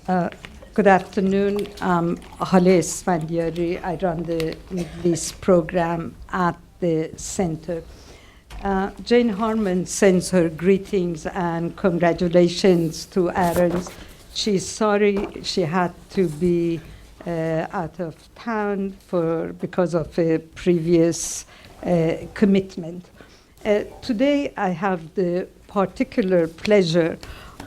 Good afternoon. I'm Hale Esfandiari. I run the Middle East program at the center. Jane Harman sends her greetings and congratulations to Aaron. She's sorry she had to be out of town because of a previous commitment. Today I have the particular pleasure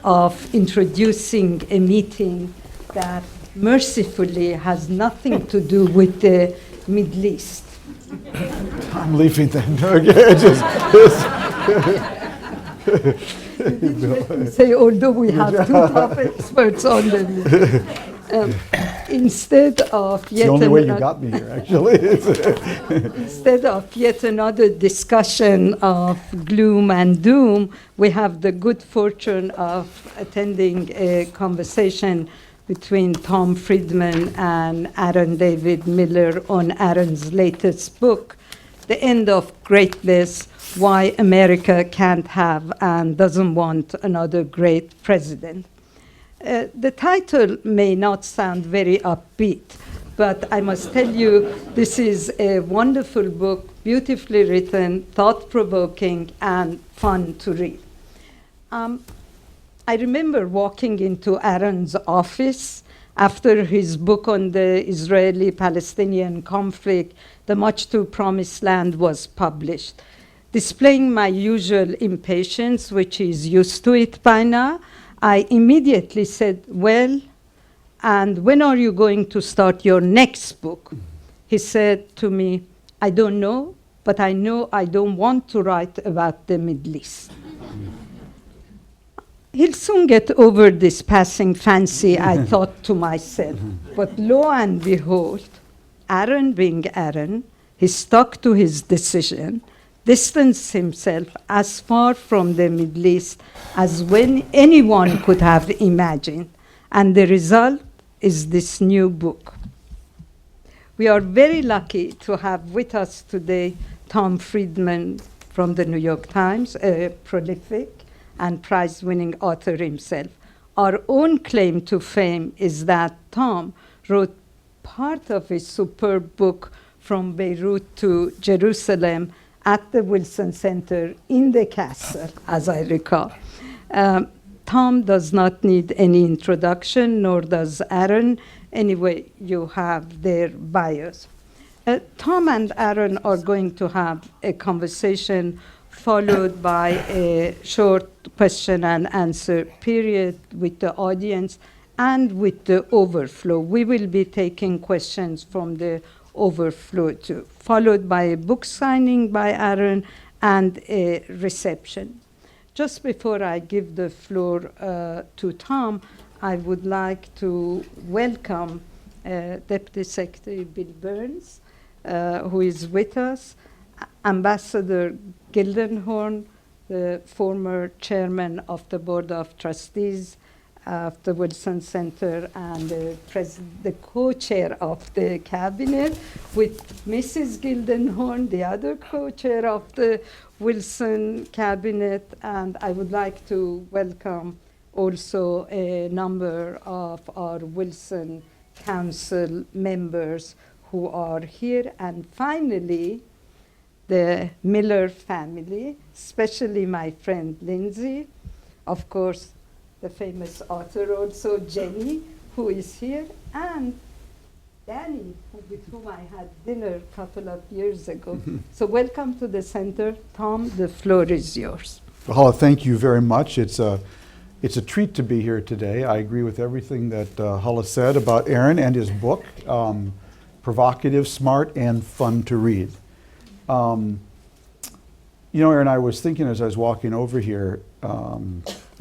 of introducing a meeting that mercifully has nothing to do with the Middle East. I'm leaving then. Say, although we have two top experts on them. Instead of It's the only way you got me here, actually. Instead of yet another discussion of gloom and doom, we have the good fortune of attending a conversation between Tom Friedman and Aaron David Miller on Aaron's latest book, The End of Greatness: Why America Can't Have and Doesn't Want Another Great President. The title may not sound very upbeat, but I must tell you, this is a wonderful book, beautifully written, thought-provoking, and fun to read. I remember walking into Aaron's office after his book on the Israeli-Palestinian conflict, The Much Too Promised Land, was published. Displaying my usual impatience, which he's used to it by now, I immediately said, well, and when are you going to start your next book? He said to me, I don't know, but I know I don't want to write about the Middle East. He'll soon get over this passing fancy, I thought to myself. But lo and behold, Aaron being Aaron, he stuck to his decision, distanced himself as far from the Middle East as when anyone could have imagined. And the result is this new book. We are very lucky to have with us today Tom Friedman from the New York Times, a prolific and prize-winning author himself. Our own claim to fame is that Tom wrote part of his superb book, From Beirut to Jerusalem, at the Wilson Center in the castle, as I recall. Tom does not need any introduction, nor does Aaron. Anyway, you have their bios. Tom and Aaron are going to have a conversation followed by a short question and answer period with the audience and with the overflow. We will be taking questions from the overflow too, followed by a book signing by Aaron and a reception. Just before I give the floor to Tom, I would like to welcome Deputy Secretary Bill Burns, who is with us, Ambassador Gildenhorn, the former chairman of the Board of Trustees of the Wilson Center and the co-chair of the cabinet, with Mrs. Gildenhorn, the other co-chair of the Wilson cabinet. And I would like to welcome also a number of our Wilson Council members who are here. And finally, the Miller family, especially my friend Lindsay, of course, the famous author also, Jenny, who is here, and Danny, with whom I had dinner a couple of years ago. So welcome to the center. Tom, the floor is yours. Hala, thank you very much. It's a treat to be here today. I agree with everything that Hala said about Aaron and his book. Provocative, smart, and fun to read. You know, Aaron, I was thinking as I was walking over here,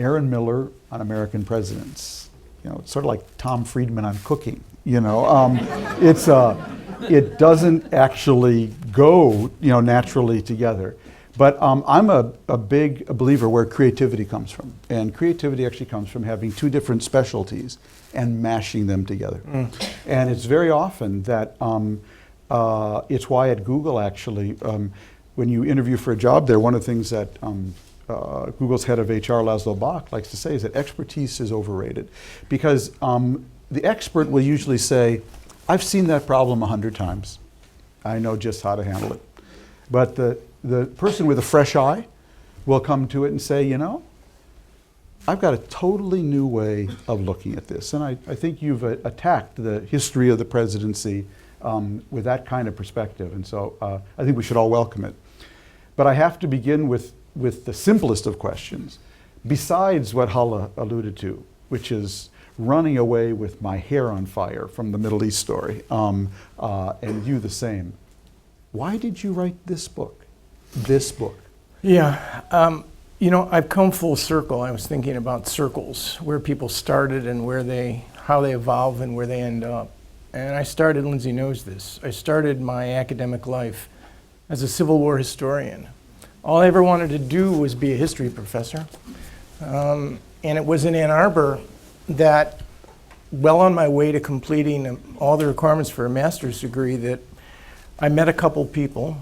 Aaron Miller on American presidents. You know, it's sort of like Tom Friedman on cooking. You know, it doesn't actually go, you know, naturally together. But I'm a big believer where creativity comes from, and creativity actually comes from having two different specialties and mashing them together. And it's very often that it's why at Google actually, when you interview for a job there, one of the things that Google's head of HR, Laszlo Bock, likes to say is that expertise is overrated. Because the expert will usually say, I've seen that problem 100 times. I know just how to handle it. But the person with a fresh eye will come to it and say, you know, I've got a totally new way of looking at this. And I think you've attacked the history of the presidency with that kind of perspective. And so I think we should all welcome it. But I have to begin with the simplest of questions, besides what Hala alluded to, which is running away with my hair on fire from the Middle East story, and you the same. Why did you write this book? This book? Yeah, you know, I've come full circle. I was thinking about circles, where people started and how they evolve and where they end up. And I started, Lindsay knows this, I started my academic life as a Civil War historian. All I ever wanted to do was be a history professor. And it was in Ann Arbor that, well on my way to completing all the requirements for a master's degree, that I met a couple people.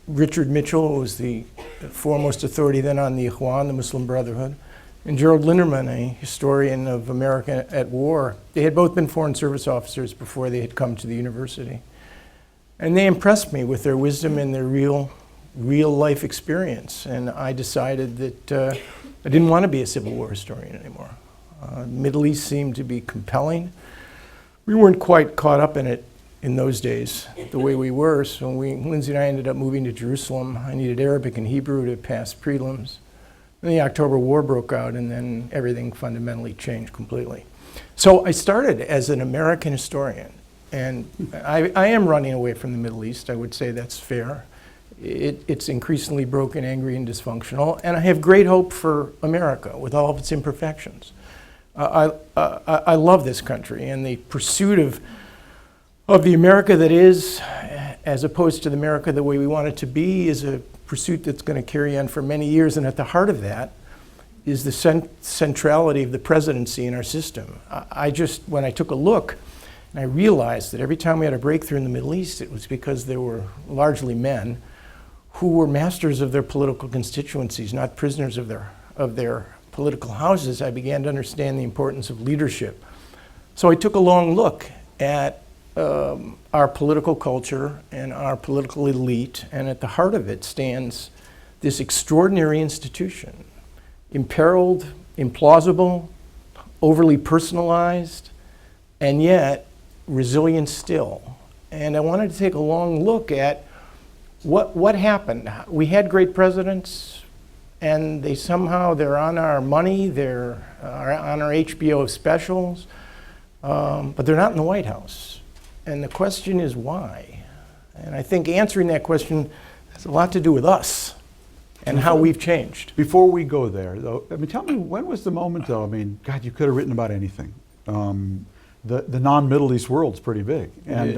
Richard Mitchell, who was the foremost authority then on the Ikhwan, the Muslim Brotherhood, and Gerald Linderman, a historian of America at war. They had both been Foreign Service officers before they had come to the university. And they impressed me with their wisdom and their real life experience. And I decided that I didn't want to be a Civil War historian anymore. Middle East seemed to be compelling. We weren't quite caught up in it in those days the way we were, so Lindsay and I ended up moving to Jerusalem. I needed Arabic and Hebrew to pass prelims. Then the October War broke out, and then everything fundamentally changed completely. So I started as an American historian, and I am running away from the Middle East. I would say that's fair. It's increasingly broken, angry, and dysfunctional, and I have great hope for America with all of its imperfections. I love this country, and the pursuit of the America that is, as opposed to the America the way we want it to be, is a pursuit that's going to carry on for many years. And at the heart of that is the centrality of the presidency in our system. When I took a look, and I realized that every time we had a breakthrough in the Middle East, it was because there were largely men who were masters of their political constituencies, not prisoners of their political houses. I began to understand the importance of leadership. So I took a long look at our political culture and our political elite, and at the heart of it stands this extraordinary institution, imperiled, implausible, overly personalized, and yet resilient still. And I wanted to take a long look at what happened. We had great presidents, and they're on our money, they're on our HBO specials, but they're not in the White House. And the question is why? And I think answering that question has a lot to do with us and how we've changed. Before we go there, though, I mean, tell me, when was the moment, though? I mean, God, you could have written about anything. The non-Middle East world's pretty big. And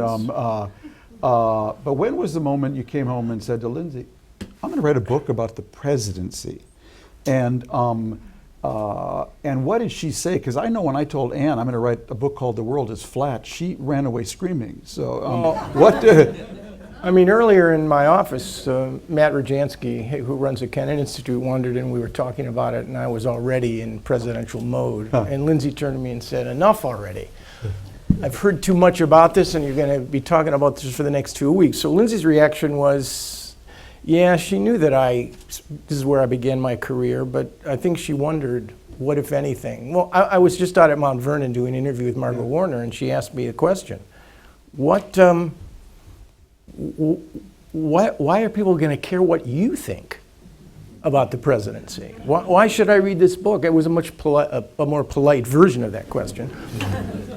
but when was the moment you came home and said to Lindsay, I'm going to write a book about the presidency? And what did she say? Because I know when I told Anne I'm going to write a book called The World is Flat, she ran away screaming. So what did... I mean, earlier in my office, Matt Rajansky, who runs the Kennan Institute, wandered in. We were talking about it, and I was already in presidential mode. Huh. And Lindsay turned to me and said, enough already. I've heard too much about this, and you're going to be talking about this for the next 2 weeks. So Lindsay's reaction was, yeah, she knew that this is where I began my career, but I think she wondered, what if anything? Well, I was just out at Mount Vernon doing an interview with Margaret Warner, and she asked me a question. Why are people going to care what you think about the presidency? Why should I read this book? It was a more polite version of that question.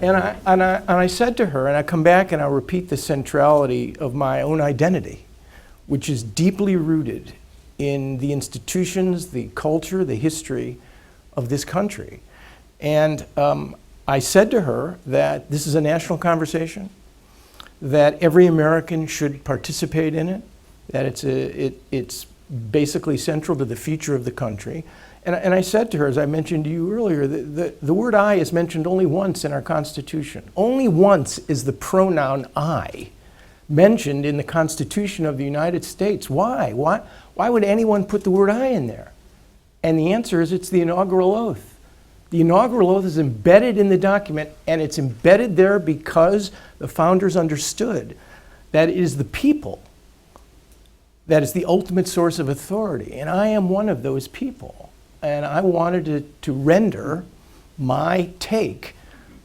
And I said to her, and I come back and I'll repeat the centrality of my own identity, which is deeply rooted in the institutions, the culture, the history of this country. And I said to her that this is a national conversation, that every American should participate in it, that it's basically central to the future of the country. And I said to her, as I mentioned to you earlier, the word I is mentioned only once in our Constitution. Only once is the pronoun I mentioned in the Constitution of the United States. Why? Why would anyone put the word I in there? And the answer is it's the inaugural oath. The inaugural oath is embedded in the document, and it's embedded there because the founders understood that it is the people that is the ultimate source of authority. And I am one of those people. And I wanted to render my take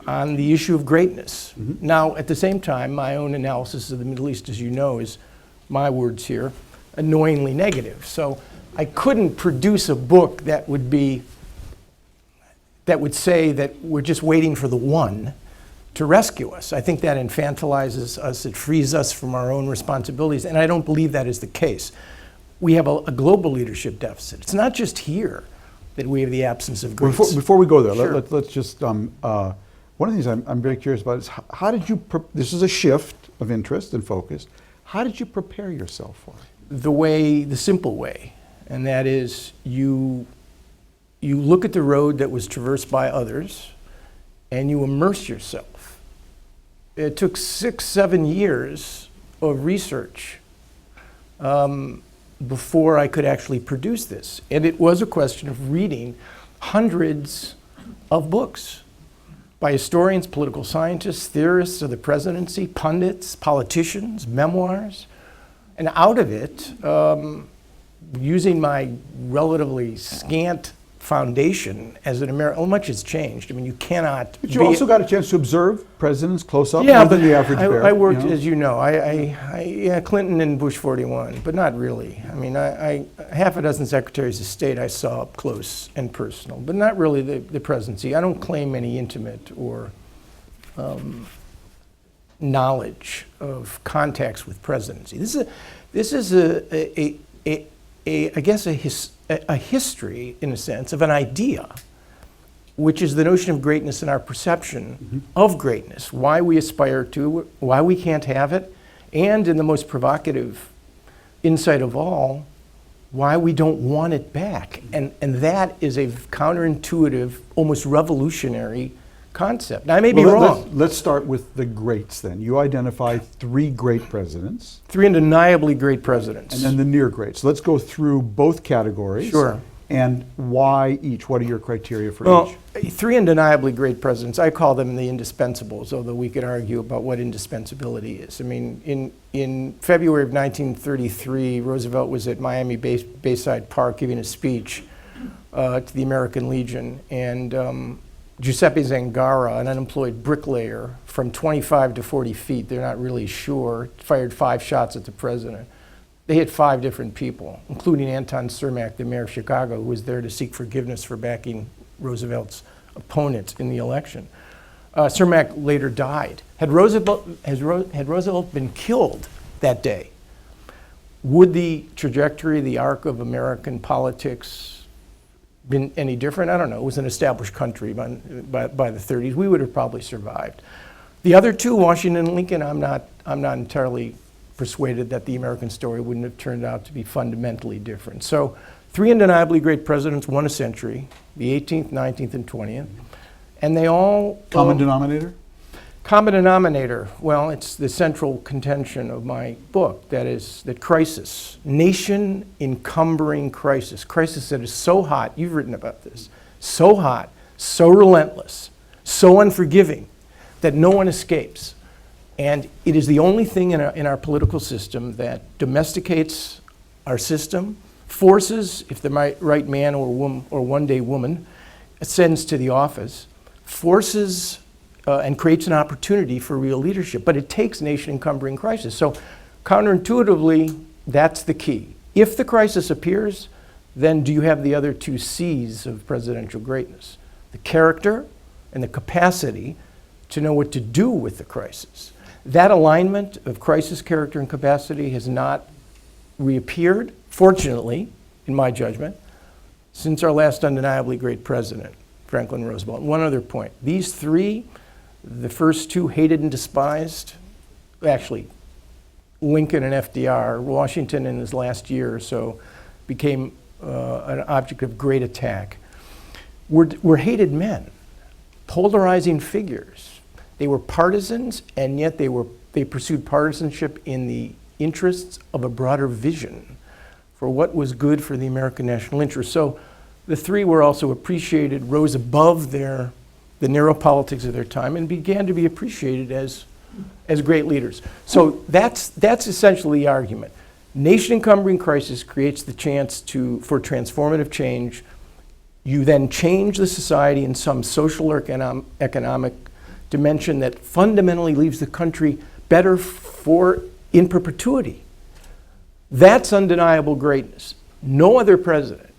on the issue of greatness. Mm-hmm. Now, at the same time, my own analysis of the Middle East, as you know, is, my words here, annoyingly negative. So I couldn't produce a book that would say that we're just waiting for the one to rescue us. I think that infantilizes us, it frees us from our own responsibilities, and I don't believe that is the case. We have a global leadership deficit. It's not just here that we have the absence of greats. Before we go there, Sure. let's just, one of the things I'm very curious about is how did you, this is a shift of interest and focus, how did you prepare yourself for it? The simple way, and that is you look at the road that was traversed by others and you immerse yourself. It took 6-7 years of research before I could actually produce this. And it was a question of reading hundreds of books by historians, political scientists, theorists of the presidency, pundits, politicians, memoirs. And out of it, using my relatively scant foundation as an American, much has changed. I mean, you cannot. But you also got a chance to observe presidents close up, yeah, more than the average bear. I worked, as you know, yeah, Clinton and Bush 41, but not really. I mean, I half a dozen secretaries of state I saw up close and personal, but not really the presidency. I don't claim any intimate or knowledge of contacts with presidency. This is I guess a history, in a sense, of an idea, which is the notion of greatness and our perception of greatness, why we aspire to, why we can't have it, and in the most provocative insight of all, why we don't want it back. And that is a counterintuitive, almost revolutionary concept. Now, I may be wrong. Let's start with the greats then. You identify 3 great presidents. 3 undeniably great presidents. And then the near greats. Let's go through both categories. Sure. And why each? What are your criteria for each? 3 undeniably great presidents, I call them the indispensables, although we could argue about what indispensability is. I mean, in February of 1933, Roosevelt was at Miami Bayside Park giving a speech to the American Legion, and Giuseppe Zangara, an unemployed bricklayer from 25 to 40 feet, they're not really sure, fired 5 shots at the president. They hit 5 different people, including Anton Cermak, the mayor of Chicago, who was there to seek forgiveness for backing Roosevelt's opponent in the election. Cermak later died. Had Roosevelt been killed that day, would the trajectory, the arc of American politics been any different? I don't know. It was an established country by the 30s. We would have probably survived. The other 2, Washington and Lincoln, I'm not entirely persuaded that the American story wouldn't have turned out to be fundamentally different. So 3 undeniably great presidents, 1 a century, the 18th, 19th, and 20th. And they all... Common denominator? Common denominator, well, it's the central contention of my book, that is that crisis, nation encumbering crisis that is so hot, you've written about this, so hot, so relentless, so unforgiving, that no one escapes. And it is the only thing in our political system that domesticates our system, forces, if the right man or woman, or one day woman, ascends to the office, forces and creates an opportunity for real leadership. But it takes nation encumbering crisis. So counterintuitively, that's the key. If the crisis appears, then do you have the other 2 C's of presidential greatness? The character and the capacity to know what to do with the crisis. That alignment of crisis, character, and capacity has not reappeared, fortunately, in my judgment, since our last undeniably great president, Franklin Roosevelt. And one other point. These 3, the first 2 hated and despised, actually, Lincoln and FDR. Washington in his last year or so became an object of great attack. Were hated men, polarizing figures. They were partisans, and yet they were they pursued partisanship in the interests of a broader vision for what was good for the American national interest. So the three were also appreciated, rose above the narrow politics of their time, and began to be appreciated as great leaders. So that's essentially the argument. Nation-encumbering crisis creates the chance for transformative change. You then change the society in some social or economic dimension that fundamentally leaves the country better in perpetuity. That's undeniable greatness. No other president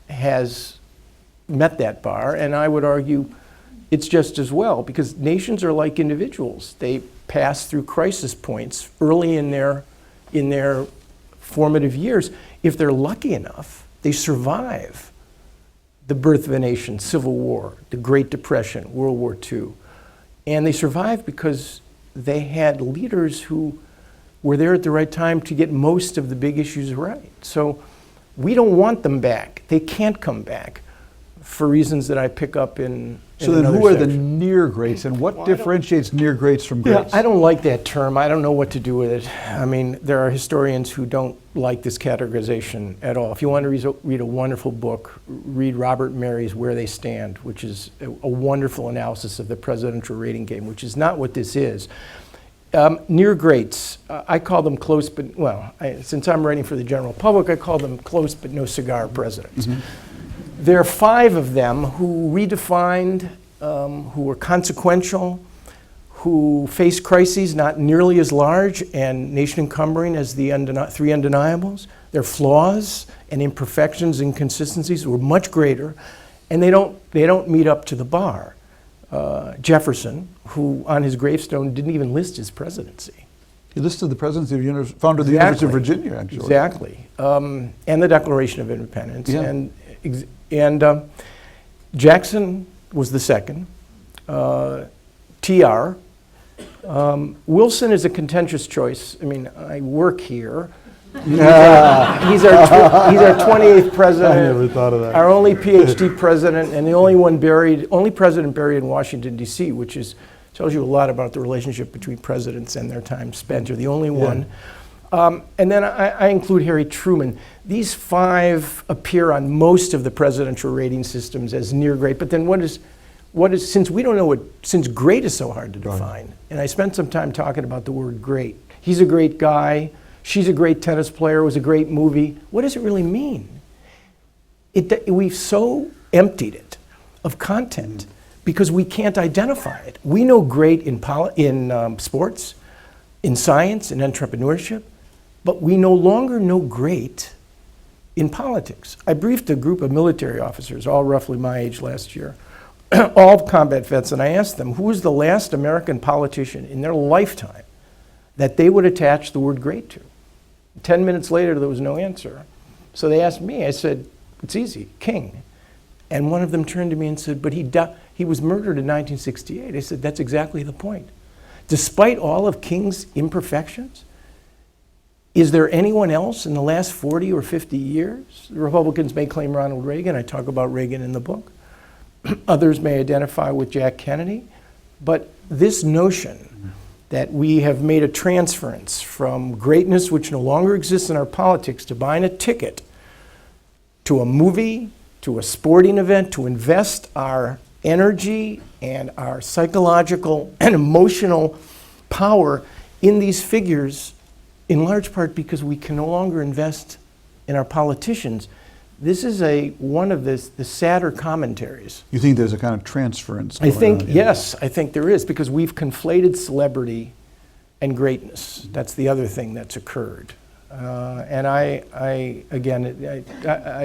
has met that bar, and I would argue it's just as well, because nations are like individuals. They pass through crisis points early in their formative years. If they're lucky enough, they survive the birth of a nation, Civil War, the Great Depression, World War II. And they survive because they had leaders who were there at the right time to get most of the big issues right. So we don't want them back. They can't come back for reasons that I pick up in So then who are the section. near greats, and what differentiates near greats from Yeah, greats? I don't like that term. I don't know what to do with it. I mean, there are historians who don't like this categorization at all. If you want to read a wonderful book, read Robert Mary's Where They Stand, which is a wonderful analysis of the presidential rating game, which is not what this is. Near greats, I call them close, but, well, since I'm writing for the general public, I call them close but no cigar presidents. Mm-hmm. There are 5 of them who redefined, who were consequential, who faced crises not nearly as large and nation-encumbering as the 3 undeniables. Their flaws and imperfections and inconsistencies were much greater, and they don't meet up to the bar. Jefferson, who on his gravestone didn't even list his presidency. He listed the presidency of founder of the University of Virginia, actually. Exactly. And the Declaration of Independence. Yeah. And Jackson was the second. TR. Wilson is a contentious choice. I mean, I work here. He's our 28th president. I never thought of that. Our only PhD president, and the only president buried in Washington, D.C., which tells you a lot about the relationship between presidents and their time spent. You're the only one. And then I include Harry Truman. These 5 appear on most of the presidential rating systems as near great, but then what is, since we don't know since great is so hard to define, and I spent some time talking about the word great. He's a great guy, she's a great tennis player, it was a great movie. What does it really mean? We've so emptied it of content because we can't identify it. We know great in sports, in science, in entrepreneurship, but we no longer know great in politics. I briefed a group of military officers, all roughly my age last year, all combat vets, and I asked them, who was the last American politician in their lifetime that they would attach the word great to? 10 minutes later, there was no answer. So they asked me, I said, it's easy, King. And one of them turned to me and said, but he was murdered in 1968. I said, that's exactly the point. Despite all of King's imperfections, is there anyone else in the last 40 or 50 years? The Republicans may claim Ronald Reagan. I talk about Reagan in the book. Others may identify with Jack Kennedy. But this notion that we have made a transference from greatness, which no longer exists in our politics, to buying a ticket to a movie, to a sporting event, to invest our energy and our psychological and emotional power in these figures, in large part because we can no longer invest in our politicians. This is one of the sadder commentaries. You think there's a kind of transference I going think, on? yes, I think there is, because we've conflated celebrity and greatness. That's the other thing that's occurred. And I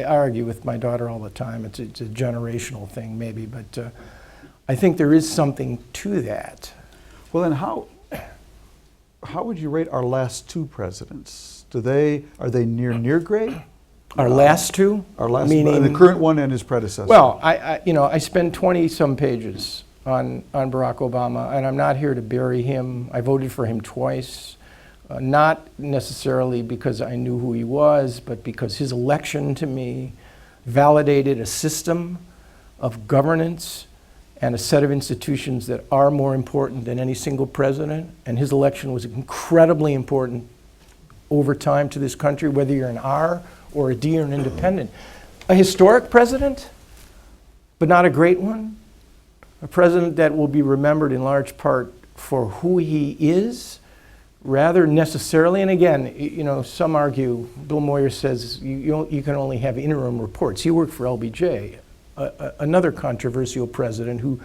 argue with my daughter all the time. It's a generational thing maybe, but I think there is something to that. Well, then how would you rate our last 2 presidents? Are they near great? Our last 2? Our last, meaning the current one and his predecessor. Well, I spend 20-some pages on Barack Obama, and I'm not here to bury him. I voted for him twice, not necessarily because I knew who he was, but because his election to me validated a system of governance and a set of institutions that are more important than any single president. And his election was incredibly important over time to this country, whether you're an R or a D or an independent. A historic president, but not a great one. A president that will be remembered in large part for who he is, rather necessarily, and again, you know, some argue, Bill Moyer says you can only have interim reports. He worked for LBJ, another controversial president who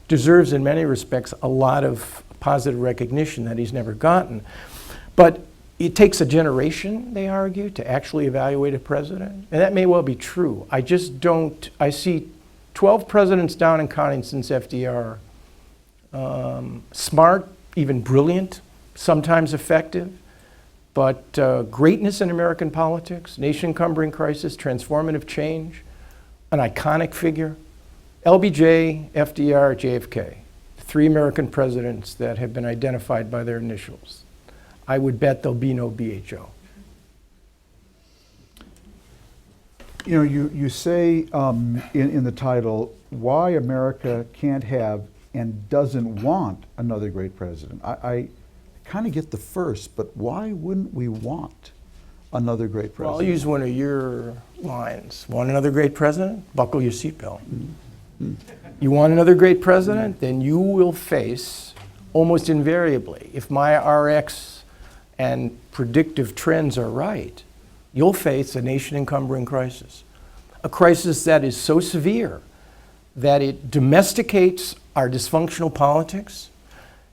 deserves in many respects a lot of positive recognition that he's never gotten. But it takes a generation, they argue, to actually evaluate a president, and that may well be true. I just don't, I see 12 presidents down and counting since FDR, smart, even brilliant, sometimes effective, but greatness in American politics, nation-encumbering crisis, transformative change, an iconic figure. LBJ, FDR, JFK, three American presidents that have been identified by their initials. I would bet there'll be no BHO. You know, you say in the title, why America can't have and doesn't want another great president. I kind of get the first, but why wouldn't we want another great president? Well, I'll use one of your lines. Want another great president? Buckle your seatbelt. Mm-hmm. You want another great president? Then you will face, almost invariably, if my RX and predictive trends are right, you'll face a nation-encumbering crisis. A crisis that is so severe that it domesticates our dysfunctional politics.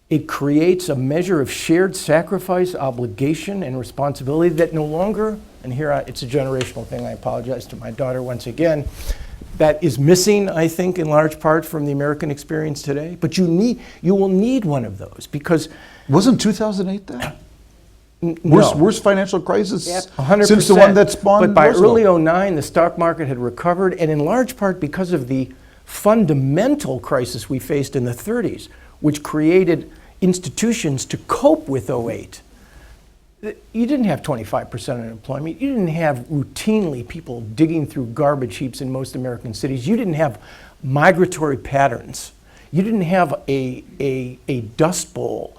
It creates a measure of shared sacrifice, obligation, and responsibility that no longer, and here it's a generational thing, I apologize to my daughter once again, that is missing, I think, in large part from the American experience today. But you will need one of those because... Wasn't 2008 that? No. Worst financial crisis 100%. Since the one that spawned But by Roosevelt. early 2009, the stock market had recovered, and in large part because of the fundamental crisis we faced in the 30s, which created institutions to cope with 2008. You didn't have 25% unemployment. You didn't have routinely people digging through garbage heaps in most American cities. You didn't have migratory patterns. You didn't have a dust bowl.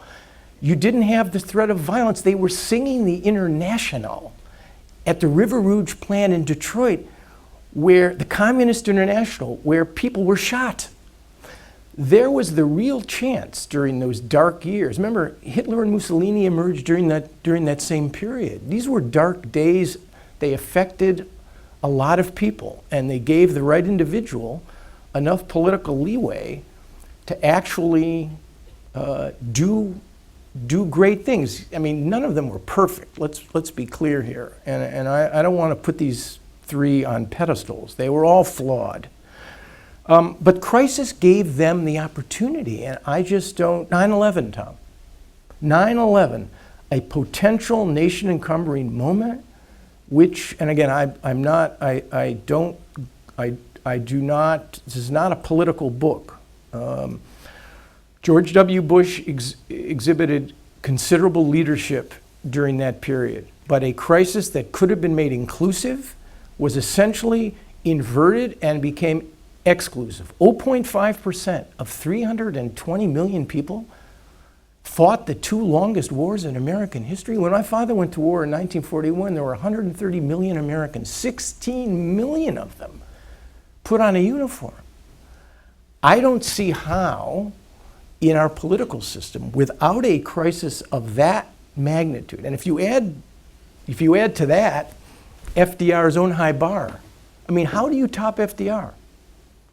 You didn't have the threat of violence. They were singing the International at the River Rouge plant in Detroit, where the Communist International, where people were shot. There was the real chance during those dark years. Remember, Hitler and Mussolini emerged during that same period. These were dark days. They affected a lot of people, and they gave the right individual enough political leeway to actually do great things. I mean, none of them were perfect. Let's be clear here. And I don't want to put these three on pedestals. They were all flawed. But crisis gave them the opportunity, and I just don't. 9/11, Tom. 9/11, a potential nation-encumbering moment, which, and again, I do not. This is not a political book. George W. Bush exhibited considerable leadership during that period, but a crisis that could have been made inclusive was essentially inverted and became exclusive. 0.5% of 320 million people fought the two longest wars in American history. When my father went to war in 1941, there were 130 million Americans, 16 million of them put on a uniform. I don't see how, in our political system, without a crisis of that magnitude, and if you add to that FDR's own high bar, I mean, how do you top FDR?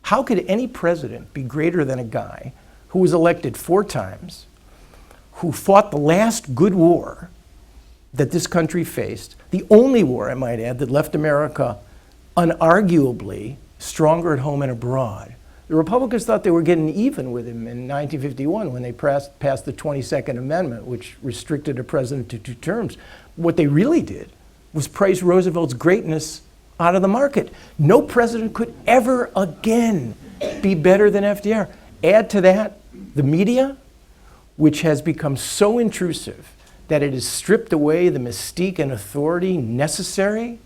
How could any president be greater than a guy who was elected 4 times, who fought the last good war that this country faced, the only war, I might add, that left America unarguably stronger at home and abroad? The Republicans thought they were getting even with him in 1951 when they passed the 22nd Amendment, which restricted a president to 2 terms. What they really did was praise Roosevelt's greatness out of the market. No president could ever again be better than FDR. Add to that the media, which has become so intrusive that it has stripped away the mystique and authority necessary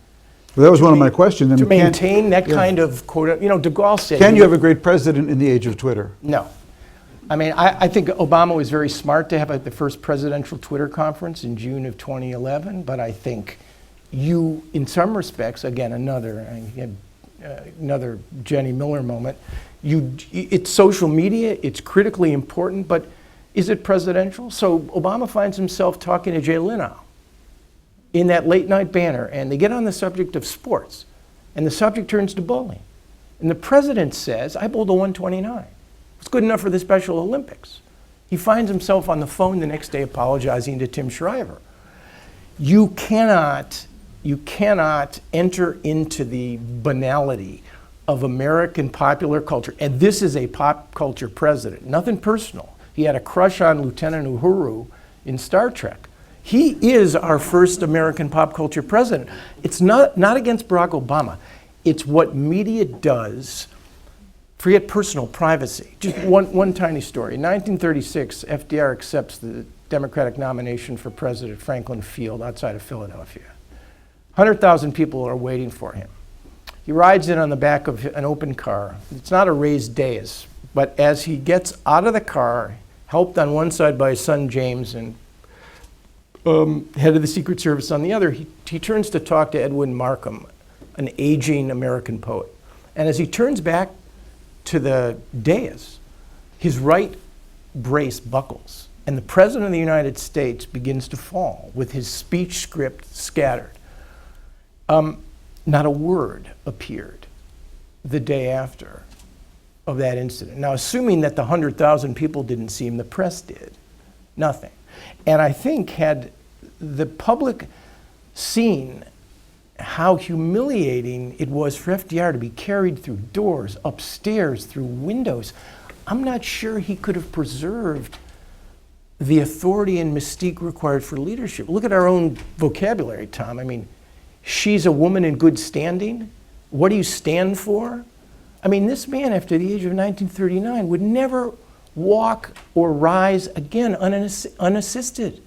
Well, that was one of my questions. I To mean, maintain that kind of quote, de Gaulle said. Can you have a great president in the age of Twitter? No. I mean, I think Obama was very smart to have the first presidential Twitter conference in June of 2011, but I think in some respects, again, another Jenny Miller moment, it's social media, it's critically important, but is it presidential? So Obama finds himself talking to Jay Leno in that late night banner, and they get on the subject of sports, and the subject turns to bowling. And the president says, I bowled a 129. It's good enough for the Special Olympics. He finds himself on the phone the next day apologizing to Tim Shriver. You cannot enter into the banality of American popular culture, and this is a pop culture president, nothing personal. He had a crush on Lieutenant Uhuru in Star Trek. He is our first American pop culture president. It's not against Barack Obama. It's what media does. Forget personal privacy. Just one tiny story. In 1936, FDR accepts the Democratic nomination for President Franklin Field outside of Philadelphia. 100,000 people are waiting for him. He rides in on the back of an open car. It's not a raised dais, but as he gets out of the car, helped on one side by his son James and head of the Secret Service on the other, he turns to talk to Edwin Markham, an aging American poet. And as he turns back to the dais, his right brace buckles, and the President of the United States begins to fall with his speech script scattered. Not a word appeared the day after of that incident. Now, assuming that the 100,000 people didn't see him, the press did. Nothing. And I think had the public seen how humiliating it was for FDR to be carried through doors, upstairs, through windows, I'm not sure he could have preserved the authority and mystique required for leadership. Look at our own vocabulary, Tom. I mean, she's a woman in good standing. What do you stand for? I mean, this man, after the age of 1939, would never walk or rise again unassisted.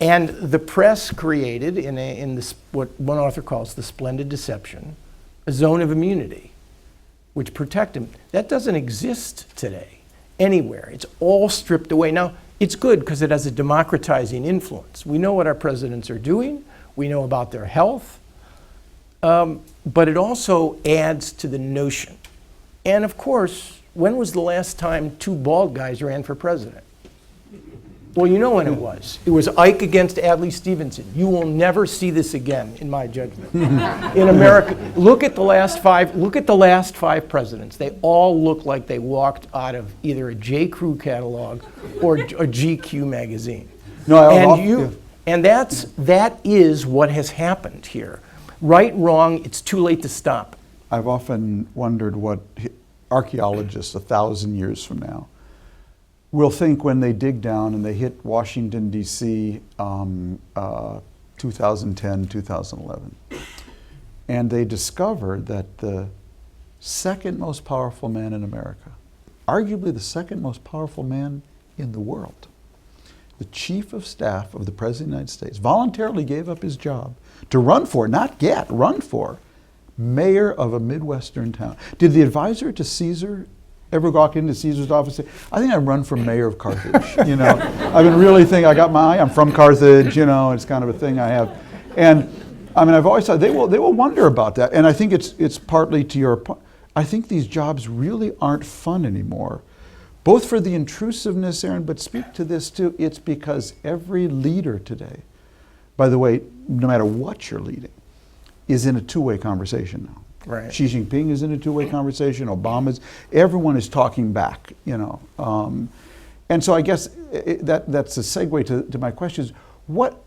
And the press created, in this, what one author calls the splendid deception, a zone of immunity, which protect him. That doesn't exist today anywhere. It's all stripped away. Now, it's good because it has a democratizing influence. We know what our presidents are doing. We know about their health. But it also adds to the notion. And of course, when was the last time two bald guys ran for president? Well, you know when it was. It was Ike against Adlai Stevenson. You will never see this again, in my judgment. In America, look at the last five presidents. They all look like they walked out of either a J. Crew catalog or a GQ magazine. And that is what has happened here. Right, wrong, it's too late to stop. I've often wondered what archaeologists 1,000 years from now will think when they dig down and they hit Washington, D.C., 2010, 2011, and they discover that the second most powerful man in America, arguably the second most powerful man in the world, the chief of staff of the President of the United States, voluntarily gave up his job to run for, run for, mayor of a Midwestern town. Did the advisor to Caesar ever walk into Caesar's office and say, I think I'd run for mayor of Carthage? You know, I've been really thinking, I got my eye, I'm from Carthage, you know, it's kind of a thing I have. And I mean, I've always thought they will wonder about that. And I think it's partly to your point. I think these jobs really aren't fun anymore, both for the intrusiveness, Aaron, but speak to this too. It's because every leader today, by the way, no matter what you're leading, is in a two-way conversation now. Right. Xi Jinping is in a two-way conversation. Everyone is talking back, you know. And so I guess that's a segue to my questions. What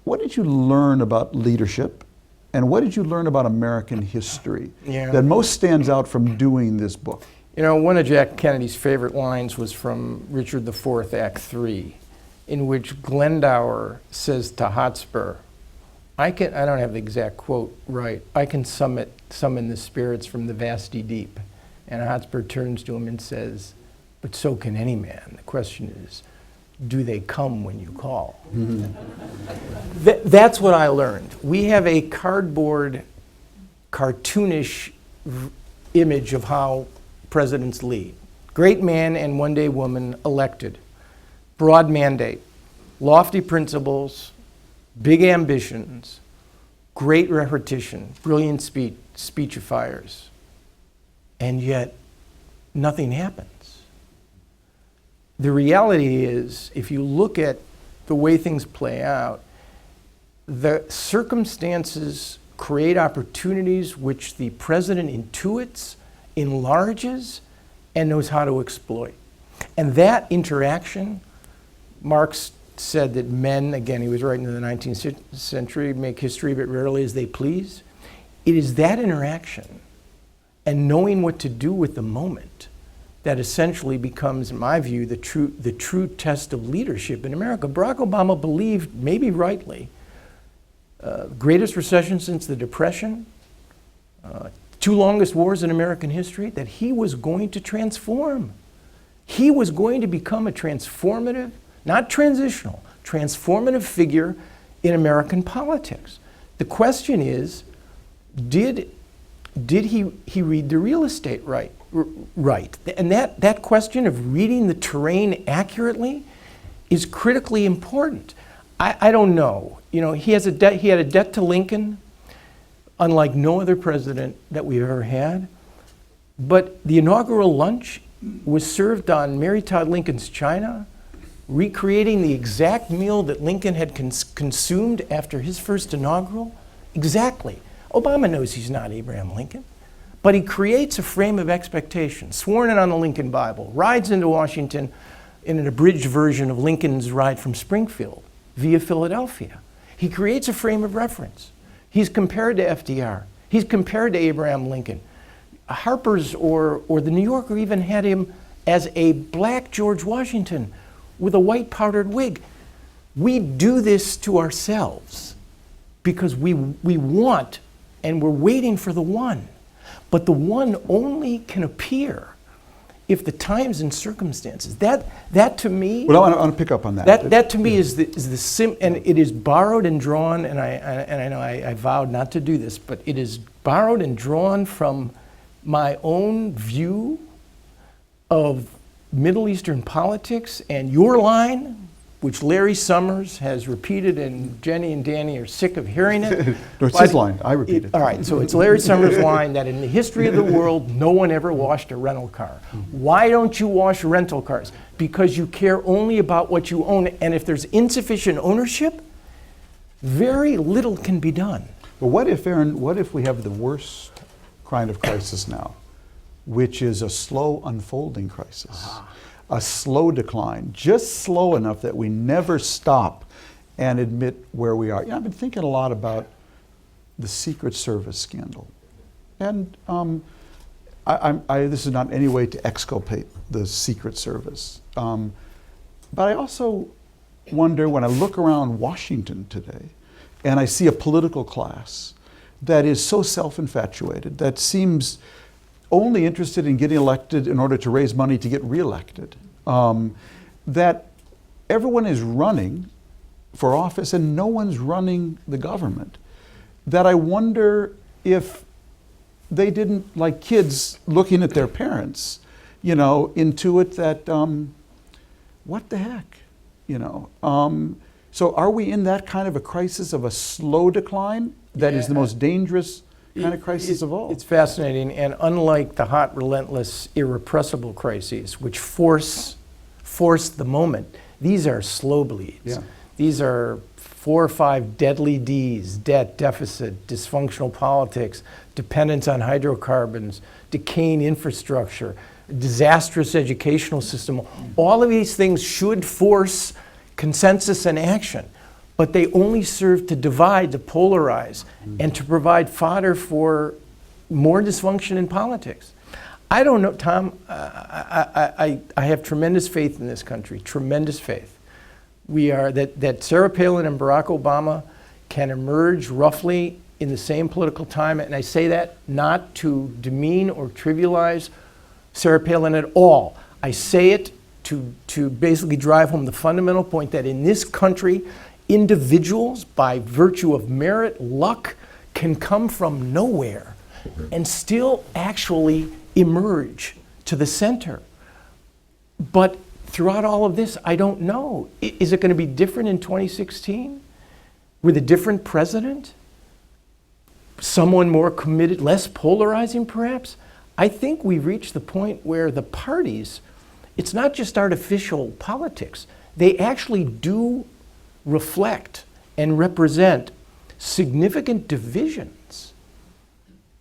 did you learn about leadership, and what did you learn about American history that most stands out from doing this book? You know, one of Jack Kennedy's favorite lines was from Richard IV, Act 3, in which Glendower says to Hotspur, I don't have the exact quote right, I can summon the spirits from the vasty deep. And Hotspur turns to him and says, but so can any man. The question is, do they come when you call? Mm-hmm. That's what I learned. We have a cardboard cartoonish image of how presidents lead. Great man and one-day woman elected. Broad mandate, lofty principles, big ambitions, great repetition, brilliant speechifiers. And yet, nothing happens. The reality is, if you look at the way things play out, the circumstances create opportunities which the president intuits, enlarges, and knows how to exploit. And that interaction, Marx said that men, again, he was writing in the 19th century, make history but rarely as they please. It is that interaction and knowing what to do with the moment that essentially becomes, in my view, the true test of leadership in America. Barack Obama believed, maybe rightly, greatest recession since the Depression, two longest wars in American history, that he was going to transform. He was going to become a transformative, not transitional, transformative figure in American politics. The question is, did he read the real estate right? And that question of reading the terrain accurately is critically important. I don't know. You know, he had a debt to Lincoln, unlike no other president that we've ever had. But the inaugural lunch was served on Mary Todd Lincoln's china, recreating the exact meal that Lincoln had consumed after his first inaugural. Exactly. Obama knows he's not Abraham Lincoln, but he creates a frame of expectation, sworn in on the Lincoln Bible, rides into Washington in an abridged version of Lincoln's ride from Springfield via Philadelphia. He creates a frame of reference. He's compared to FDR. He's compared to Abraham Lincoln. Harper's or the New Yorker even had him as a black George Washington with a white powdered wig. We do this to ourselves because we want and we're waiting for the one. But the one only can appear if the times and circumstances. That to me. Well, I want to pick up on that. That to me is the and it is borrowed and drawn. And I know I vowed not to do this, but it is borrowed and drawn from my own view of Middle Eastern politics and your line, which Larry Summers has repeated, and Jenny and Danny are sick of hearing it. No, it's his line. I repeat it. All right, so it's Larry Summers' line that in the history of the world, no one ever washed a rental car. Why don't you wash rental cars? Because you care only about what you own, and if there's insufficient ownership, very little can be done. But what if, Aaron, what if we have the worst kind of crisis now, which is a slow unfolding crisis? A slow decline, just slow enough that we never stop and admit where we are. You know, I've been thinking a lot about the Secret Service scandal. And this is not any way to exculpate the Secret Service. But I also wonder, when I look around Washington today, and I see a political class that is so self-infatuated, that seems only interested in getting elected in order to raise money to get reelected. That everyone is running for office and no one's running the government. That I wonder if they didn't, like kids looking at their parents, you know, intuit that, what the heck, you know? So are we in that kind of a crisis of a slow decline that is the most dangerous kind of crisis of all? It's fascinating, and unlike the hot, relentless, irrepressible crises, which force the moment, these are slow bleeds. Yeah. These are 4 or 5 deadly Ds: debt, deficit, dysfunctional politics, dependence on hydrocarbons, decaying infrastructure, disastrous educational system. All of these things should force consensus and action, but they only serve to divide, to polarize, and to provide fodder for more dysfunction in politics. I don't know, Tom. I have tremendous faith in this country, tremendous faith. That Sarah Palin and Barack Obama can emerge roughly in the same political time, and I say that not to demean or trivialize Sarah Palin at all. I say it to basically drive home the fundamental point that in this country, individuals, by virtue of merit, luck, can come from nowhere and still actually emerge to the center. But throughout all of this, I don't know. Is it going to be different in 2016 with a different president? Someone more committed, less polarizing perhaps? I think we've reached the point where the parties, it's not just artificial politics. They actually do reflect and represent significant divisions.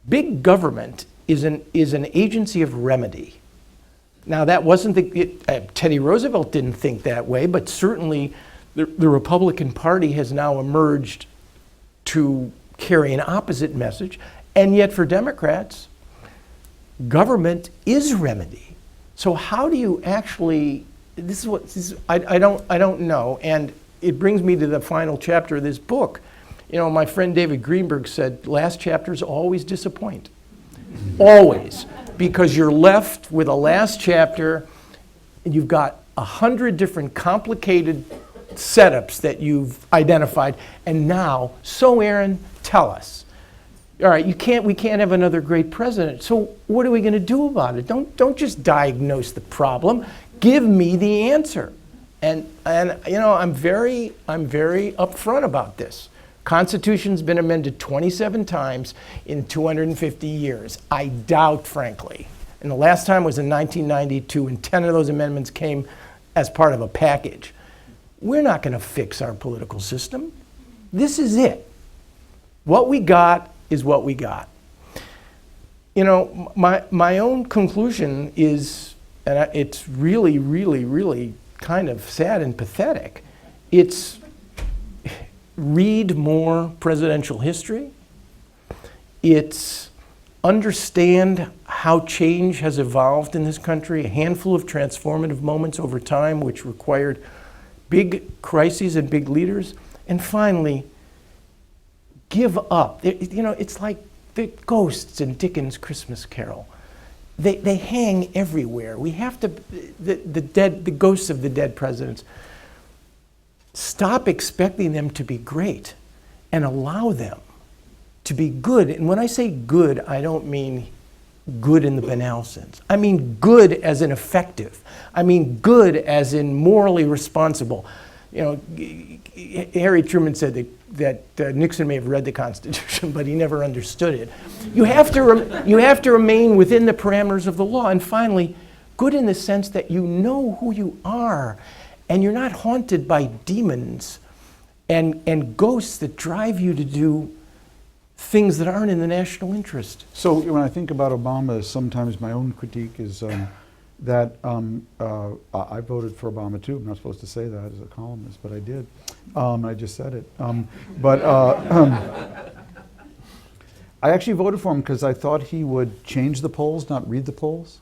Big government is an agency of remedy. Now that wasn't Teddy Roosevelt didn't think that way, but certainly the Republican Party has now emerged to carry an opposite message, and yet for Democrats, government is remedy. So how do you actually? I don't know, and it brings me to the final chapter of this book. You know, my friend David Greenberg said, last chapters always disappoint. Always. Because you're left with a last chapter, and you've got 100 different complicated setups that you've identified, and now, so Aaron, tell us. All right, we can't have another great president, so what are we going to do about it? Don't just diagnose the problem. Give me the answer. And you know, I'm very upfront about this. Constitution's been amended 27 times in 250 years. I doubt, frankly, and the last time was in 1992, and 10 of those amendments came as part of a package. We're not going to fix our political system. This is it. What we got is what we got. You know, my own conclusion is, and it's really, really, really kind of sad and pathetic, it's read more presidential history. It's understand how change has evolved in this country, a handful of transformative moments over time which required big crises and big leaders. And finally, give up. You know, it's like the ghosts in Dickens' Christmas Carol. They hang everywhere. We have to, the ghosts of the dead presidents, stop expecting them to be great and allow them to be good. And when I say good, I don't mean good in the banal sense. I mean good as in effective. I mean good as in morally responsible. You know, Harry Truman said that Nixon may have read the Constitution, but he never understood it. You have to remain within the parameters of the law. And finally, good in the sense that you know who you are, and you're not haunted by demons and ghosts that drive you to do things that aren't in the national interest. So when I think about Obama, sometimes my own critique is that I voted for Obama too. I'm not supposed to say that as a columnist, but I did. I just said it. I actually voted for him because I thought he would change the polls, not read the polls.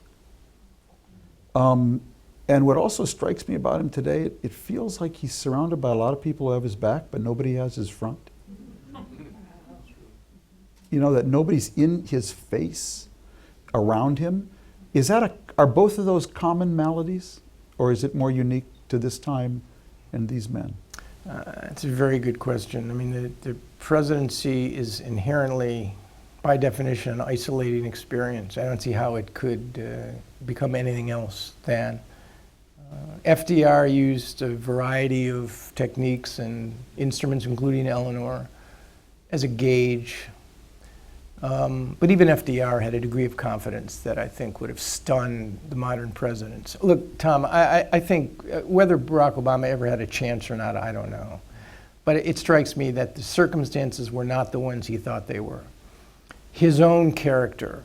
And what also strikes me about him today, it feels like he's surrounded by a lot of people who have his back, but nobody has his front. You know, that nobody's in his face, around him. Are both of those common maladies, or is it more unique to this time and these men? It's a very good question. I mean, the presidency is inherently, by definition, an isolating experience. I don't see how it could become anything else than. FDR used a variety of techniques and instruments, including Eleanor, as a gauge. But even FDR had a degree of confidence that I think would have stunned the modern presidents. Look, Tom, I think whether Barack Obama ever had a chance or not, I don't know. But it strikes me that the circumstances were not the ones he thought they were. His own character,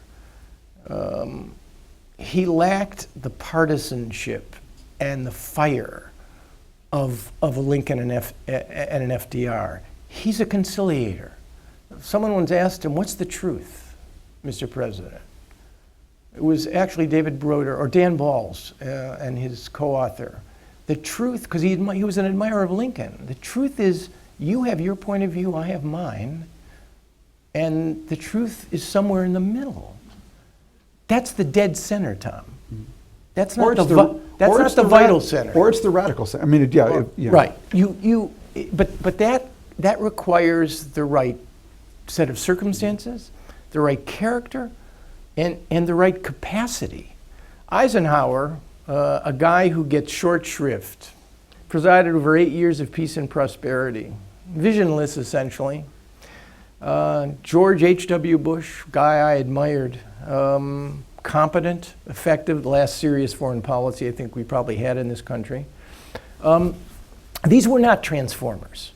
he lacked the partisanship and the fire of a Lincoln and an FDR. He's a conciliator. Someone once asked him, "What's the truth, Mr. President?" It was actually David Broder, or Dan Balls, and his co-author. The truth, because he was an admirer of Lincoln, the truth is you have your point of view, I have mine, and the truth is somewhere in the middle. That's the dead center, Tom. That's not the vital center. Or it's the radical center. I mean, yeah. Right. But that requires the right set of circumstances, the right character, and the right capacity. Eisenhower, a guy who gets short shrift, presided over 8 years of peace and prosperity, visionless essentially. George H.W. Bush, guy I admired, competent, effective, the last serious foreign policy I think we probably had in this country. These were not transformers.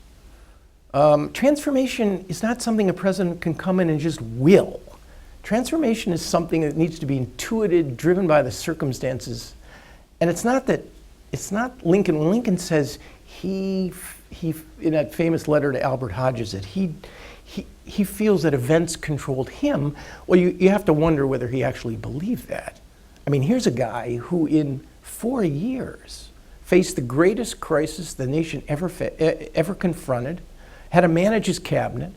Transformation is not something a president can come in and just will. Transformation is something that needs to be intuited, driven by the circumstances. And it's not Lincoln. When Lincoln says he in that famous letter to Albert Hodges that he feels that events controlled him, well, you have to wonder whether he actually believed that. I mean, here's a guy who in 4 years faced the greatest crisis the nation ever confronted, had to manage his cabinet,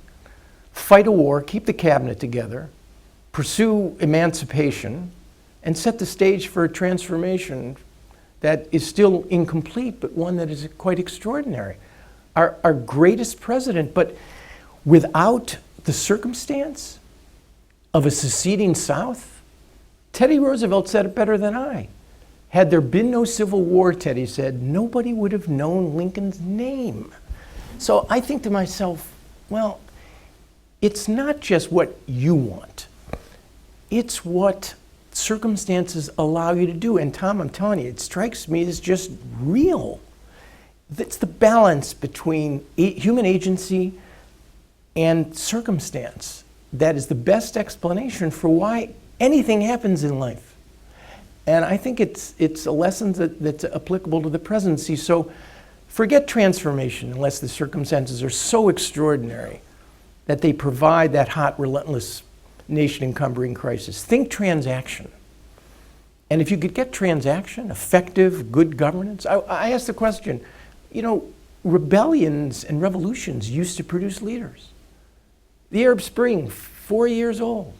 fight a war, keep the cabinet together, pursue emancipation, and set the stage for a transformation that is still incomplete, but one that is quite extraordinary. Our greatest president, but without the circumstance of a seceding South, Teddy Roosevelt said it better than I. Had there been no Civil War, Teddy said, nobody would have known Lincoln's name. So I think to myself, well, it's not just what you want. It's what circumstances allow you to do. And Tom, I'm telling you, it strikes me as just real. It's the balance between human agency and circumstance that is the best explanation for why anything happens in life. And I think it's a lesson that's applicable to the presidency. So forget transformation unless the circumstances are so extraordinary that they provide that hot, relentless, nation-encumbering crisis. Think transaction. And if you could get transaction, effective, good governance, I ask the question, rebellions and revolutions used to produce leaders. The Arab Spring, 4 years old.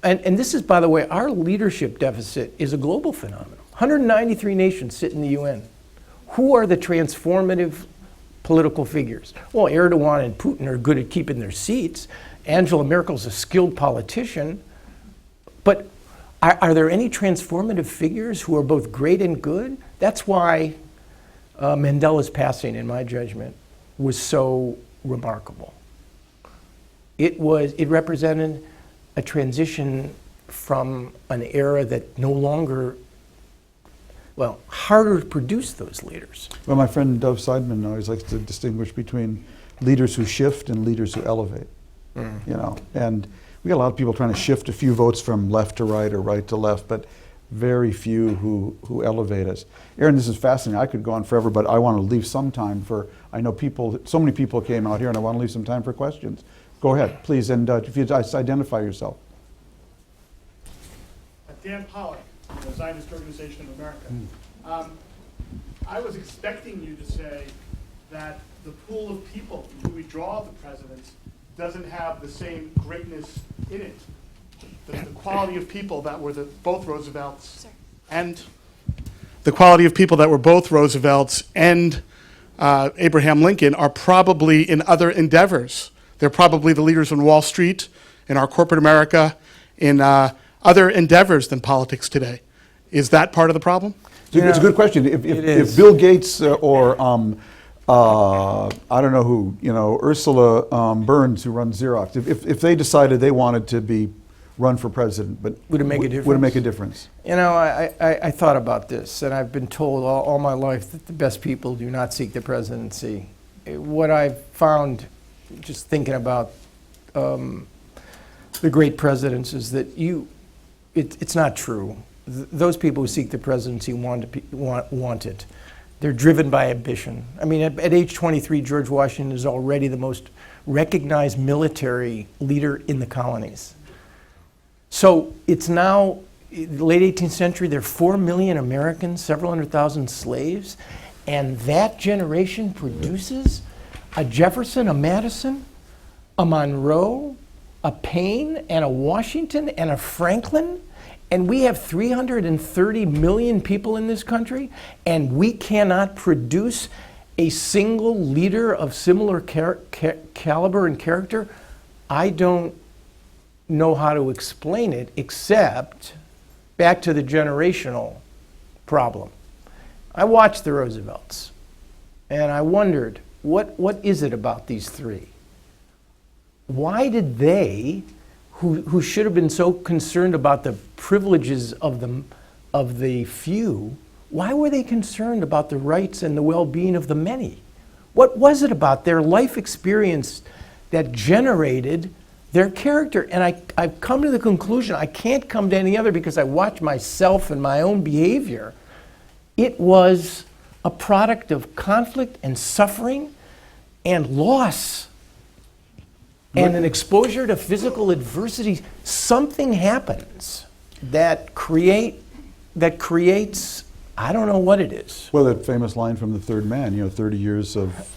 And this is, by the way, our leadership deficit is a global phenomenon. 193 nations sit in the UN. Who are the transformative political figures? Well, Erdogan and Putin are good at keeping their seats. Angela Merkel's a skilled politician. But are there any transformative figures who are both great and good? That's why Mandela's passing, in my judgment, was so remarkable. It represented a transition from an era that no longer, harder to produce those leaders. Well, my friend Dov Seidman always likes to distinguish between leaders who shift and leaders who elevate. And we got a lot of people trying to shift a few votes from left to right or right to left, but very few who elevate us. Aaron, this is fascinating. I could go on forever, but I want to leave some time for, I know so many people came out here, and I want to leave some time for questions. Go ahead, please, and if you just identify yourself. Dan Pollock, the Zionist Organization of America. I was expecting you to say that the pool of people from who we draw the presidents doesn't have the same greatness in it. The quality of people that were both Roosevelts and the quality of people that were both Roosevelts and Abraham Lincoln are probably in other endeavors. They're probably the leaders on Wall Street, in our corporate America, in other endeavors than politics today. Is that part of the problem? It's a good question. If Bill Gates or I don't know who, Ursula Burns, who runs Xerox, if they decided they wanted to run for president, but would it make a difference? Would it make a difference? I thought about this, and I've been told all my life that the best people do not seek the presidency. What I've found, just thinking about the great presidents, is that it's not true. Those people who seek the presidency want it. They're driven by ambition. I mean, at age 23, George Washington is already the most recognized military leader in the colonies. So it's now, the late 18th century, there are 4 million Americans, several hundred thousand slaves, and that generation produces a Jefferson, a Madison, a Monroe, a Paine, and a Washington, and a Franklin. And we have 330 million people in this country, and we cannot produce a single leader of similar caliber and character. I don't know how to explain it except back to the generational problem. I watched the Roosevelts, and I wondered, what is it about these three? Why did they, who should have been so concerned about the privileges of the few, why were they concerned about the rights and the well-being of the many? What was it about their life experience that generated their character? And I've come to the conclusion, I can't come to any other because I watch myself and my own behavior. It was a product of conflict and suffering and loss and an exposure to physical adversity. Something happens that creates, I don't know what it is. Well, that famous line from The Third Man, 30 years of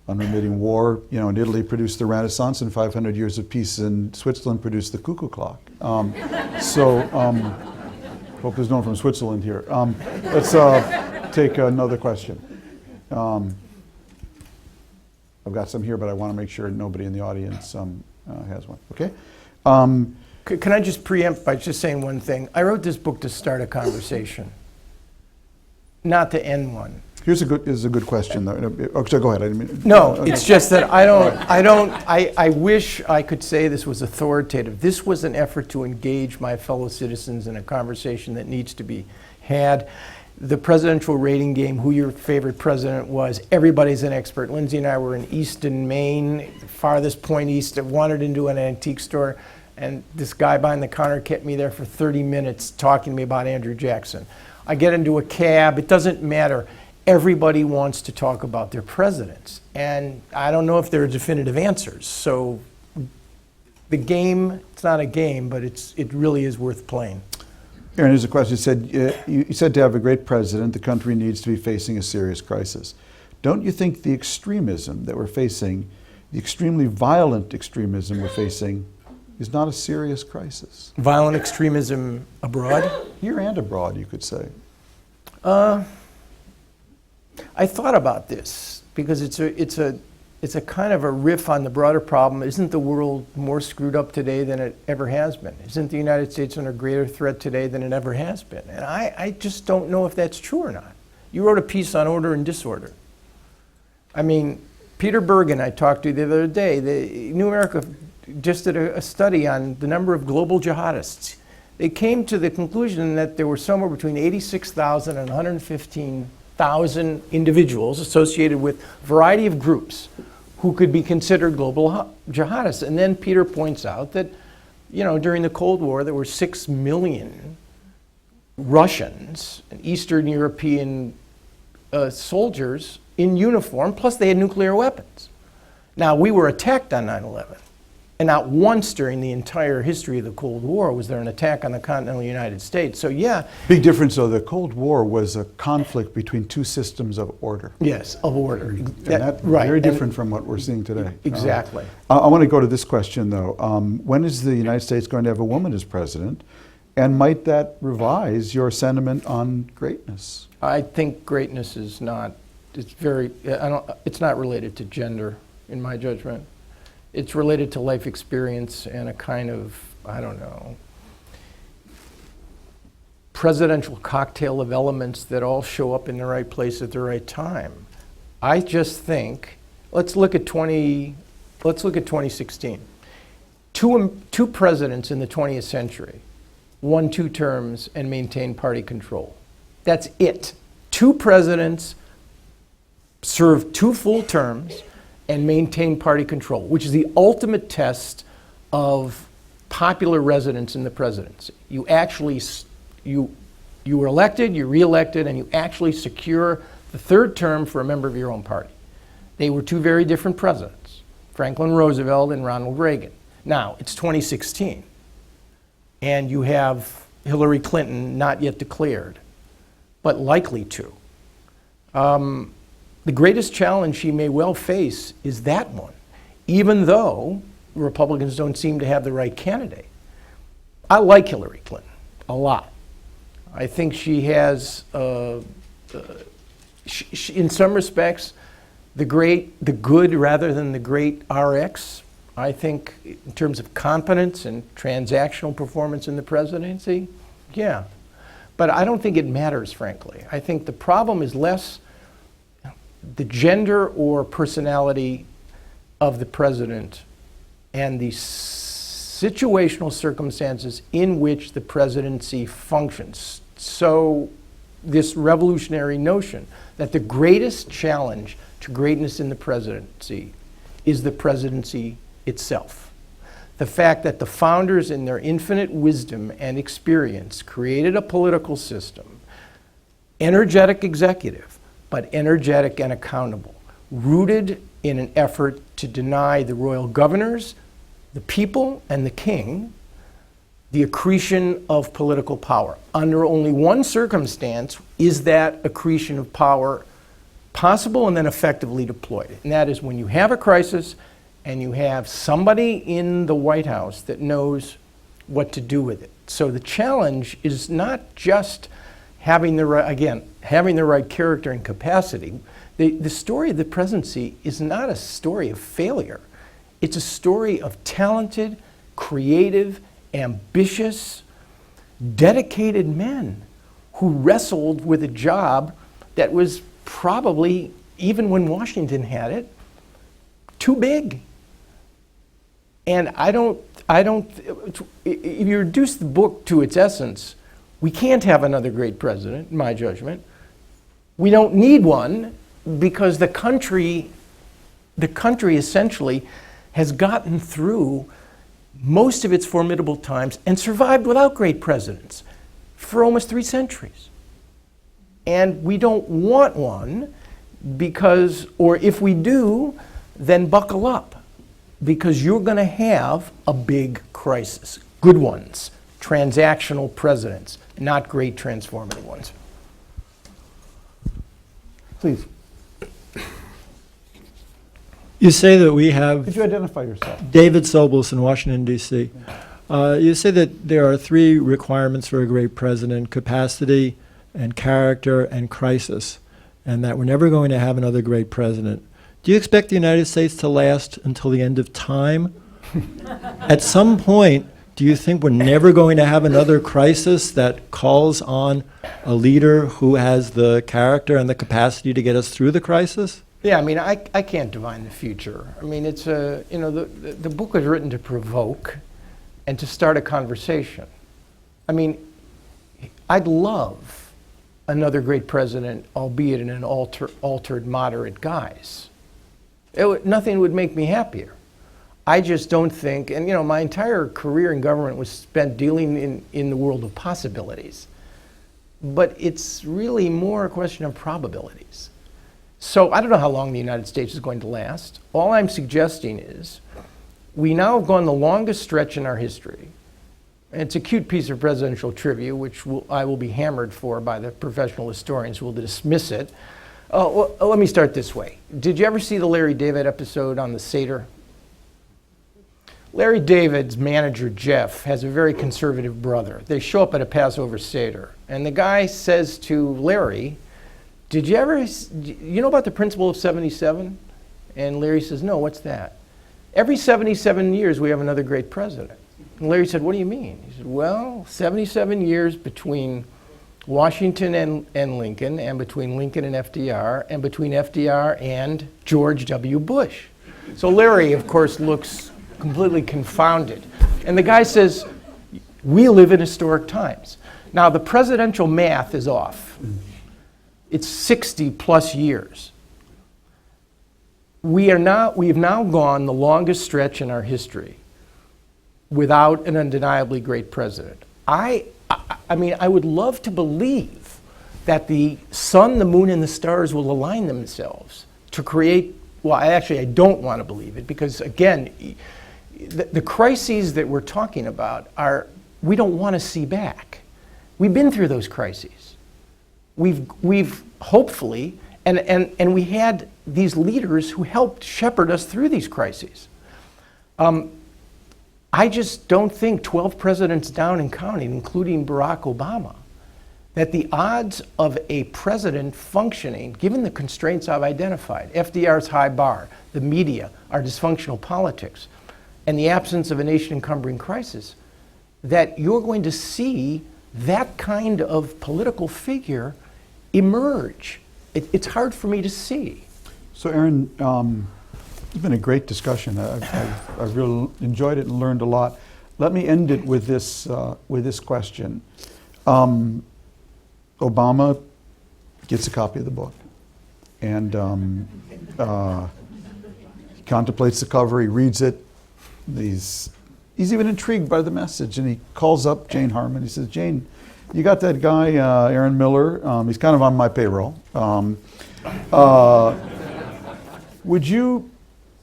unremitting war, in Italy produced the Renaissance, and 500 years of peace in Switzerland produced the cuckoo clock. Hope there's no one from Switzerland here. Let's take another question. I've got some here, but I want to make sure nobody in the audience has one. Okay? Can I just preempt by just saying one thing? I wrote this book to start a conversation, not to end one. Here's a good question, though. Oh, so go ahead. I didn't mean, no, it's just that I wish I could say this was authoritative. This was an effort to engage my fellow citizens in a conversation that needs to be had. The presidential rating game, who your favorite president was, everybody's an expert. Lindsay and I were in Easton, Maine, the farthest point east. I wandered into an antique store, and this guy behind the counter kept me there for 30 minutes talking to me about Andrew Jackson. I get into a cab, it doesn't matter. Everybody wants to talk about their presidents. And I don't know if there are definitive answers. So the game, it's not a game, but it really is worth playing. Aaron, here's a question. You said to have a great president, the country needs to be facing a serious crisis. Don't you think the extremism that we're facing, the extremely violent extremism we're facing, is not a serious crisis? Violent extremism abroad? Here and abroad, you could say. I thought about this because it's a kind of a riff on the broader problem. Isn't the world more screwed up today than it ever has been? Isn't the United States under greater threat today than it ever has been? And I just don't know if that's true or not. You wrote a piece on order and disorder. I mean, Peter Bergen, I talked to the other day, New America just did a study on the number of global jihadists. They came to the conclusion that there were somewhere between 86,000 and 115,000 individuals associated with a variety of groups who could be considered global jihadists. And then Peter points out that, during the Cold War, there were 6 million Russians and Eastern European soldiers in uniform, plus they had nuclear weapons. Now, we were attacked on 9/11. And not once during the entire history of the Cold War was there an attack on the continental United States. So yeah. Big difference though, the Cold War was a conflict between two systems of order. Yes, of order. And that's right. Very different from what we're seeing today. Exactly. I want to go to this question though. When is the United States going to have a woman as president? And might that revise your sentiment on greatness? I think greatness is not, it's not related to gender in my judgment. It's related to life experience and a kind of, presidential cocktail of elements that all show up in the right place at the right time. I just think, let's look at 2016. Two presidents in the 20th century won 2 terms and maintained party control. That's it. 2 presidents served 2 full terms and maintain party control, which is the ultimate test of popular residence in the presidency. You actually, you were elected, you're reelected, and you actually secure the 3rd term for a member of your own party. They were 2 very different presidents, Franklin Roosevelt and Ronald Reagan. Now, it's 2016, and you have Hillary Clinton not yet declared, but likely to. The greatest challenge she may well face is that one, even though Republicans don't seem to have the right candidate. I like Hillary Clinton a lot. I think she has, in some respects, the good rather than the great RX. I think in terms of competence and transactional performance in the presidency, yeah. But I don't think it matters, frankly. I think the problem is less the gender or personality of the president and the situational circumstances in which the presidency functions. So this revolutionary notion that the greatest challenge to greatness in the presidency is the presidency itself. The fact that the founders in their infinite wisdom and experience created a political system, energetic executive, but energetic and accountable, rooted in an effort to deny the royal governors, the people, and the king the accretion of political power. Under only one circumstance is that accretion of power possible and then effectively deployed. And that is when you have a crisis and you have somebody in the White House that knows what to do with it. So the challenge is not just having the right character and capacity. The story of the presidency is not a story of failure. It's a story of talented, creative, ambitious, dedicated men who wrestled with a job that was probably, even when Washington had it, too big. And if you reduce the book to its essence, we can't have another great president, in my judgment. We don't need one because the country essentially has gotten through most of its formidable times and survived without great presidents for almost 3 centuries. And we don't want one because, or if we do, then buckle up because you're going to have a big crisis. Good ones, transactional presidents, not great transformative ones. Please. You say that we have Could you identify yourself? David Sobels in Washington, D.C. You say that there are 3 requirements for a great president: capacity and character and crisis, and that we're never going to have another great president. Do you expect the United States to last until the end of time? At some point, do you think we're never going to have another crisis that calls on a leader who has the character and the capacity to get us through the crisis? Yeah, I mean, I can't divine the future. I mean, it's the book was written to provoke and to start a conversation. I mean, I'd love another great president, albeit in an altered moderate guise. Nothing would make me happier. I just don't think, and my entire career in government was spent dealing in the world of possibilities. But it's really more a question of probabilities. So I don't know how long the United States is going to last. All I'm suggesting is we now have gone the longest stretch in our history. And it's a cute piece of presidential trivia, which I will be hammered for by the professional historians who will dismiss it. Well, let me start this way. Did you ever see the Larry David episode on the Seder? Larry David's manager, Jeff, has a very conservative brother. They show up at a Passover Seder. And the guy says to Larry, you know about the principle of 77? And Larry says, no, what's that? Every 77 years we have another great president. And Larry said, what do you mean? He said, well, 77 years between Washington and Lincoln, and between Lincoln and FDR, and between FDR and George W. Bush. So Larry, of course, looks completely confounded. And the guy says, we live in historic times. Now, the presidential math is off. It's 60 plus years. We have now gone the longest stretch in our history without an undeniably great president. I mean, I would love to believe that the sun, the moon, and the stars will align themselves to create, well, I don't want to believe it because, again, the crises that we're talking about we don't want to see back. We've been through those crises. We've hopefully, and we had these leaders who helped shepherd us through these crises. I just don't think 12 presidents down and counting, including Barack Obama, that the odds of a president functioning, given the constraints I've identified, FDR's high bar, the media, our dysfunctional politics, and the absence of a nation-encumbering crisis, that you're going to see that kind of political figure emerge. It's hard for me to see. So Aaron, it's been a great discussion. I've really enjoyed it and learned a lot. Let me end it with this question. Obama gets a copy of the book, and he contemplates the cover, he reads it, he's even intrigued by the message, and he calls up Jane Harman. He says, Jane, you got that guy, Aaron Miller, he's kind of on my payroll. Would you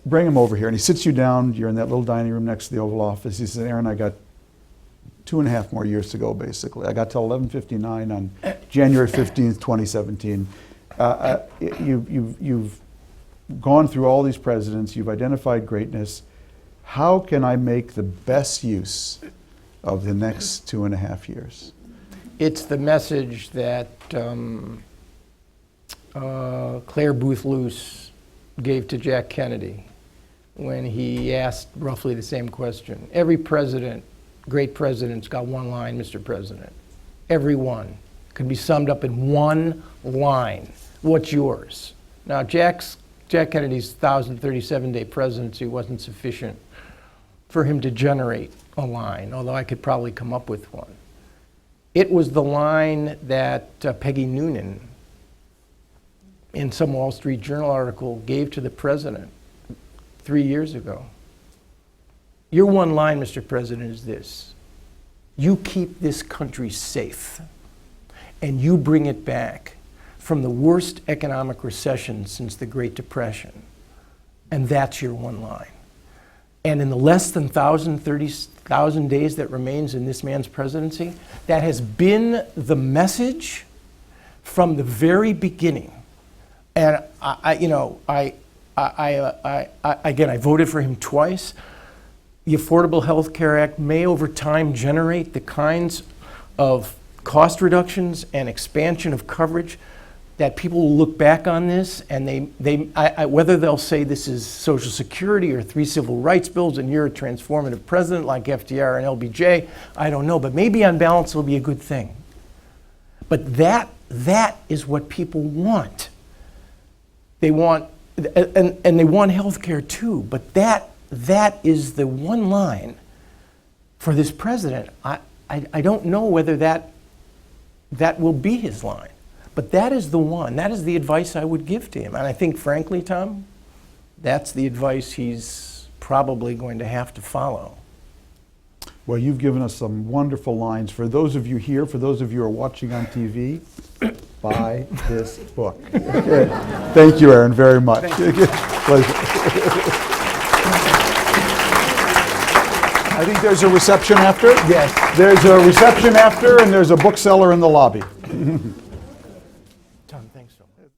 bring him over here? And he sits you down, you're in that little dining room next to the Oval Office. He says, Aaron, I got 2.5 more years to go, basically. I got till 11:59 on January 15th, 2017. You've gone through all these presidents, you've identified greatness. How can I make the best use of the next 2.5 years? It's the message that Claire Booth Luce gave to Jack Kennedy when he asked roughly the same question. Every president, great president's got one line, Mr. President. Every one can be summed up in one line. What's yours? Now, Jack Kennedy's 1,037-day presidency wasn't sufficient for him to generate a line, although I could probably come up with one. It was the line that Peggy Noonan, in some Wall Street Journal article, gave to the president 3 years ago. Your one line, Mr. President, is this: you keep this country safe, and you bring it back from the worst economic recession since the Great Depression. And that's your one line. And in the less than 1,030,000 days that remains in this man's presidency, that has been the message from the very beginning. And again, I voted for him twice. The Affordable Health Care Act may over time generate the kinds of cost reductions and expansion of coverage that people will look back on this, and whether they'll say this is Social Security or 3 civil rights bills and you're a transformative president like FDR and LBJ, I don't know, but maybe on balance it'll be a good thing. But that is what people want. They want, and they want health care too, but that is the one line for this president. I don't know whether that will be his line, but that is the one. That is the advice I would give to him. And I think, frankly, Tom, that's the advice he's probably going to have to follow. Well, you've given us some wonderful lines. For those of you here, for those of you who are watching on TV, buy this book. Thank you, Aaron, very much. Pleasure. I think there's a reception after. Yes. There's a reception after, and there's a bookseller in the lobby. Tom, thanks so much.